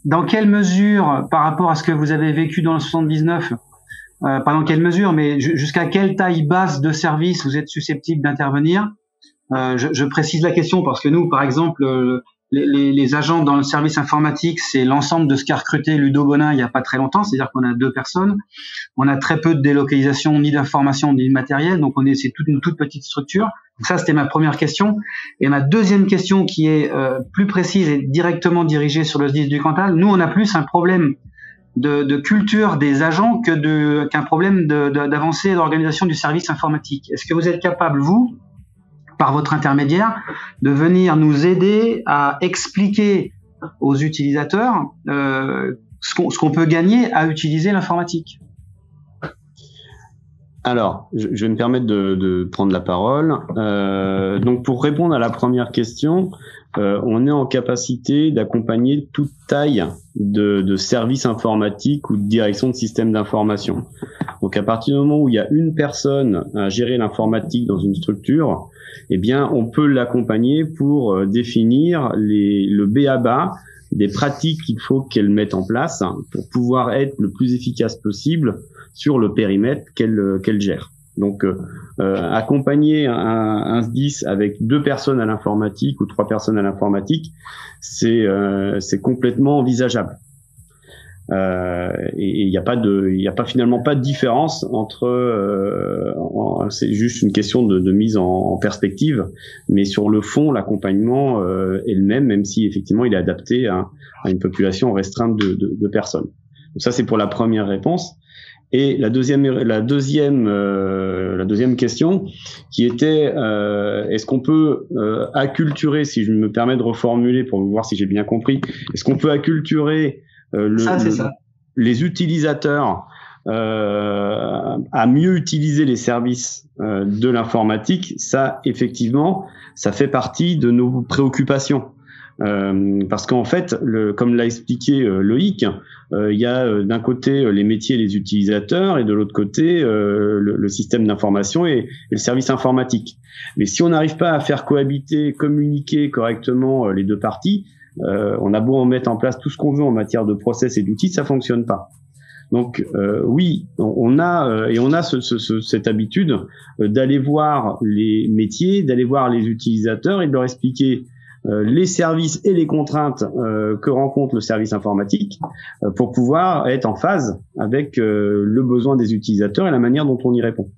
Dans quelle mesure, par rapport à ce que vous avez vécu dans le 79, pas dans quelle mesure, mais jusqu'à quelle taille basse de service vous êtes susceptible d'intervenir? Je précise la question parce que nous, par exemple, les agents dans le service informatique, c'est l'ensemble de ce qu'a recruté Ludo Bonin il n'y a pas très longtemps, c'est-à-dire qu'on a 2 personnes. On a très peu de délocalisation, ni d'information, ni de matériel, donc c'est une toute petite structure. Donc ça, c'était ma première question. Et ma deuxième question, qui est plus précise et directement dirigée sur le SDIS du Cantal, nous, on a plus un problème de culture des agents qu'un problème d'avancée d'organisation du service informatique. Est-ce que vous êtes capable, vous, par votre intermédiaire, de venir nous aider à expliquer aux utilisateurs ce qu'on peut gagner à utiliser l'informatique? Alors, je vais me permettre de prendre la parole. Donc, pour répondre à la première question, on est en capacité d'accompagner toute taille de service informatique ou de direction de système d'information. Donc, à partir du moment où il y a une personne à gérer l'informatique dans une structure, eh bien, on peut l'accompagner pour définir le b.a.-ba des pratiques qu'il faut qu'elle mette en place pour pouvoir être le plus efficace possible sur le périmètre qu'elle gère. Donc, accompagner un SDIS avec 2 personnes à l'informatique ou 3 personnes à l'informatique, c'est complètement envisageable. Et il y a finalement pas de différence entre, c'est juste une question de mise en perspective, mais sur le fond, l'accompagnement est le même, même si effectivement il est adapté à une population restreinte de personnes. Donc ça, c'est pour la première réponse. Et la deuxième question qui était est-ce qu'on peut acculturer, si je me permets de reformuler pour voir si j'ai bien compris, est-ce qu'on peut acculturer les utilisateurs à mieux utiliser les services de l'informatique? Ça, effectivement, ça fait partie de nos préoccupations. Parce qu'en fait, comme l'a expliqué Loïc, il y a d'un côté les métiers et les utilisateurs et de l'autre côté le système d'information et le service informatique. Mais si on n'arrive pas à faire cohabiter, communiquer correctement les deux parties, on a beau en mettre en place tout ce qu'on veut en matière de process et d'outils, ça fonctionne pas. Donc oui, on a cette habitude d'aller voir les métiers, d'aller voir les utilisateurs et de leur expliquer les services et les contraintes que rencontre le service informatique pour pouvoir être en phase avec le besoin des utilisateurs et la manière dont on y répond.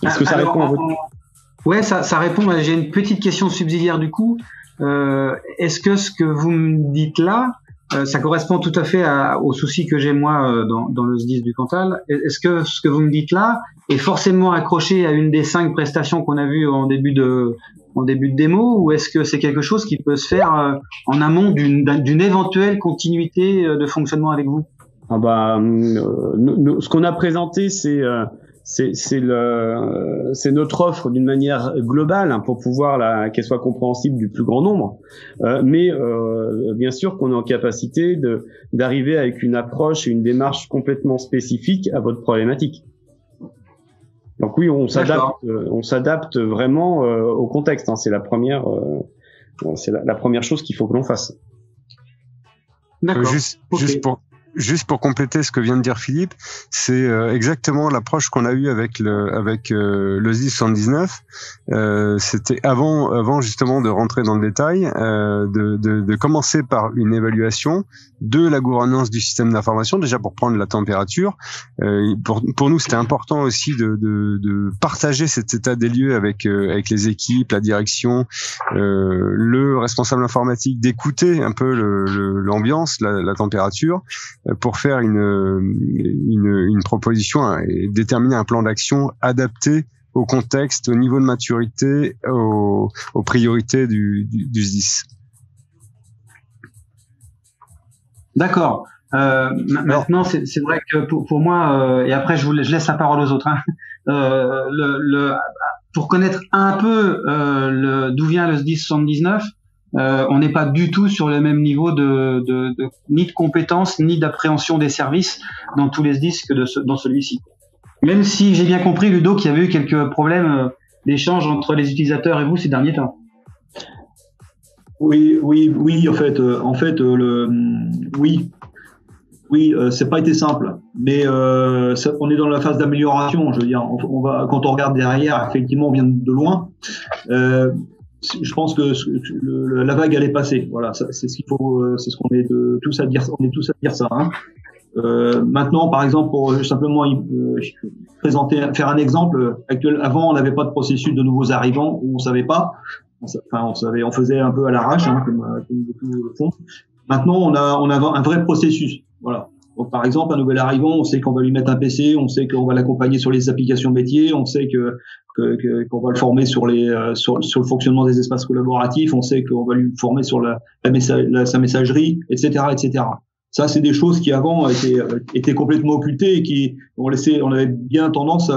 Est-ce que ça répond à votre... Ouais, ça répond. J'ai une petite question subsidiaire du coup. Est-ce que ce que vous me dites là, ça correspond tout à fait au souci que j'ai moi dans le SDIS du Cantal? Est-ce que ce que vous me dites là est forcément accroché à une des 5 prestations qu'on a vues en début de démo, ou est-ce que c'est quelque chose qui peut se faire en amont d'une éventuelle continuité de fonctionnement avec vous? Ah bah, ce qu'on a présenté, c'est notre offre d'une manière globale pour pouvoir qu'elle soit compréhensible du plus grand nombre. Mais bien sûr qu'on est en capacité d'arriver avec une approche et une démarche complètement spécifique à votre problématique. Donc oui, on s'adapte vraiment au contexte. Hein. C'est la première chose qu'il faut que l'on fasse. D'accord. Juste pour compléter ce que vient de dire Philippe, c'est exactement l'approche qu'on a eue avec le SDIS 79. C'était avant justement de rentrer dans le détail, de commencer par une évaluation de la gouvernance du système d'information, déjà pour prendre la température. Pour nous, c'était important aussi de partager cet état des lieux avec les équipes, la direction, le responsable informatique, d'écouter un peu l'ambiance, la température, pour faire une proposition et déterminer un plan d'action adapté au contexte, au niveau de maturité, aux priorités du SDIS. D'accord. Maintenant, c'est vrai que pour moi, et après je laisse la parole aux autres, hein, pour connaître un peu d'où vient le SDIS 79, on n'est pas du tout sur le même niveau ni de compétences ni d'appréhension des services dans tous les SDIS que dans celui-ci. Même si j'ai bien compris, Ludo, qu'il y avait eu quelques problèmes d'échange entre les utilisateurs et vous ces derniers temps. Oui, c'est pas été simple, mais on est dans la phase d'amélioration. Je veux dire, quand on regarde derrière, effectivement, on vient de loin. Je pense que la vague elle est passée. Voilà, c'est ce qu'il faut, c'est ce qu'on est tous à dire. On est tous à dire ça. Hein. Maintenant, par exemple, pour simplement faire un exemple actuel. Avant, on n'avait pas de processus de nouveaux arrivants, où on savait pas. On faisait un peu à l'arrache, hein, comme beaucoup le font. Maintenant, on a un vrai processus. Voilà. Donc, par exemple, un nouvel arrivant, on sait qu'on va lui mettre un PC, on sait qu'on va l'accompagner sur les applications métiers, on sait qu'on va le former sur le fonctionnement des espaces collaboratifs, on sait qu'on va lui former sur sa messagerie, etc., etc. Ça, c'est des choses qui avant étaient complètement occultées et on avait bien tendance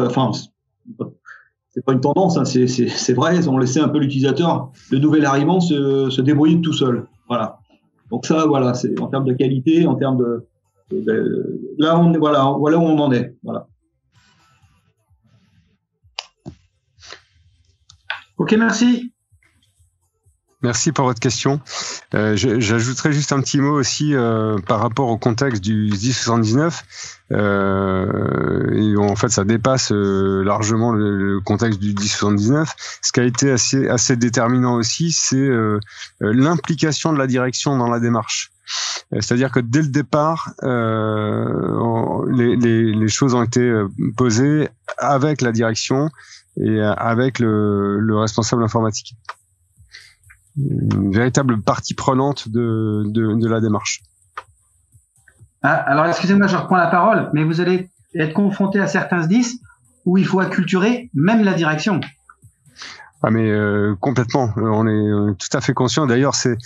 c'est pas une tendance, hein, c'est vrai, on laissait un peu l'utilisateur, le nouvel arrivant se débrouiller tout seul. Voilà. Donc ça, voilà, c'est en termes de qualité, en termes là, voilà où on en est. Voilà. Ok, merci. Merci pour votre question. J'ajouterais juste un petit mot aussi par rapport au contexte du SDIS 79. Et en fait, ça dépasse largement le contexte du SDIS 79. Ce qui a été assez déterminant aussi, c'est l'implication de la direction dans la démarche. C'est-à-dire que dès le départ, les choses ont été posées avec la direction et avec le responsable informatique. Une véritable partie prenante de la démarche. Alors, excusez-moi, je reprends la parole, mais vous allez être confronté à certains SDIS où il faut acculturer même la direction. Ah mais complètement, on est tout à fait conscient. D'ailleurs, c'est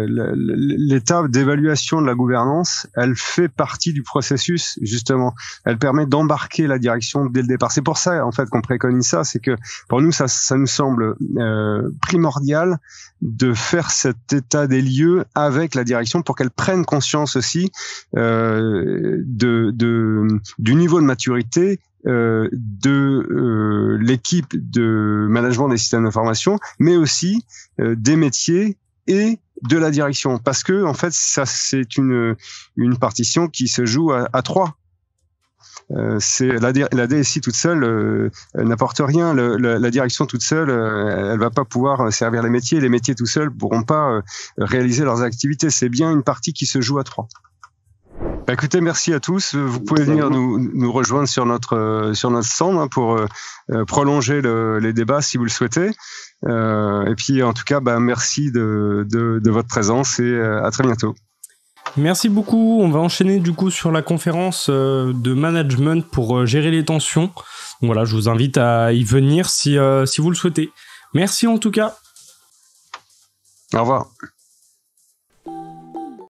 l'étape d'évaluation de la gouvernance, elle fait partie du processus justement. Elle permet d'embarquer la direction dès le départ. C'est pour ça en fait qu'on préconise ça, c'est que pour nous ça nous semble primordial de faire cet état des lieux avec la direction pour qu'elle prenne conscience aussi du niveau de maturité de l'équipe de management des systèmes d'information, mais aussi des métiers et de la direction, parce que en fait ça c'est une partition qui se joue à 3. C'est la DSI toute seule n'apporte rien. La direction toute seule, elle va pas pouvoir servir les métiers tout seuls pourront pas réaliser leurs activités. C'est bien une partie qui se joue à 3. Bah, écoutez, merci à tous. Vous pouvez venir nous rejoindre sur notre stand hein, pour prolonger les débats si vous le souhaitez. Et puis en tout cas, bah, merci de votre présence et à très bientôt. Merci beaucoup. On va enchaîner du coup sur la conférence de management pour gérer les tensions. Donc voilà, je vous invite à y venir si vous le souhaitez. Merci en tout cas. Au revoir.